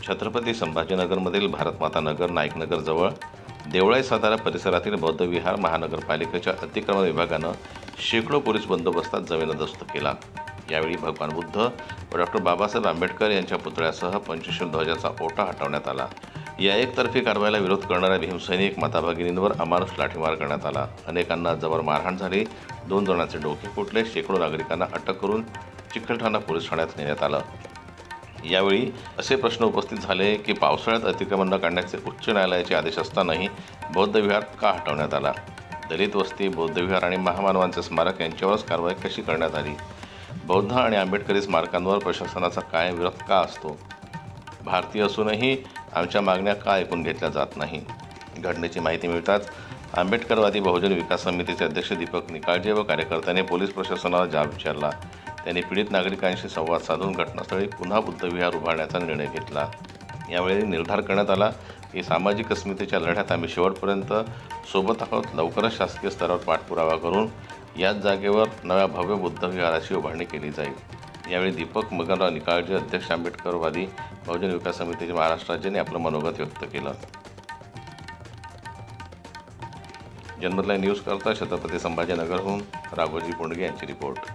छत्रपती संभाजीनगरमधील भारतमाता नगर नाईकनगर जवळ देवळाई सातारा परिसरातील बौद्ध विहार महानगरपालिकेच्या अतिक्रमण विभागानं शेकडो पोलीस बंदोबस्तात जमीनदोस्त केला। यावेळी भगवान बुद्ध व डॉक्टर बाबासाहेब आंबेडकर यांच्या पुतळ्यासह पंचशील ध्वजाचा ओटा हटवण्यात आला। या एकतर्फी कारवाईला विरोध करणाऱ्या भीमसैनिक माताभगिनींवर अमानुष लाठीमार करण्यात आला। अनेकांना जबर मारहाण झाली। 2 जणांचे डोके फुटले। शेकडो नागरिकांना अटक करून चिखलठाणा पोलीस ठाण्यात नेण्यात आलं। यावेळी असे प्रश्न उपस्थित झाले की पावसाळ्यात अतिक्रमण न काढण्याचे उच्च न्यायालयाचे आदेश असतानाही बौद्ध विहार का हटवण्यात आला? दलित वस्ती, बौद्ध विहार आणि महामानवांचे स्मारक यांच्यावरच कारवाई कशी करण्यात आली? बौद्ध आणि आंबेडकरी स्मारकांवर प्रशासनाचा काय विरोध का असतो? भारतीय असूनही आमच्या मागण्या का ऐकून घेतल्या जात नाही? घटनेची माहिती मिळताच आंबेडकरवादी बहुजन विकास समितीचे अध्यक्ष दीपक निकाळजे व कार्यकर्त्यांनी पोलीस प्रशासनाला जाब विचारला। त्यांनी पीडित नागरिकांशी संवाद साधून घटनास्थळी पुन्हा बुद्ध विहार उभारण्याचा निर्णय घेतला। यावेळी निर्धार करण्यात आला की सामाजिक अस्मितेच्या लढ्यात आम्ही शेवटपर्यंत सोबत आहोत। लवकरच शासकीय स्तरावर पाठपुरावा करून याच जागेवर नव्या भव्य बुद्ध विहाराची उभारणी केली जाईल। यावेळी दीपक मगनराव निकाळजे, अध्यक्ष आंबेडकरवादी बहुजन विकास समितीचे महाराष्ट्र राज्याने आपलं मनोगत व्यक्त केलं। जनमत लाईव्ह न्यूज करता छत्रपती संभाजीनगरहून राघोजी पुंडगे यांची रिपोर्ट।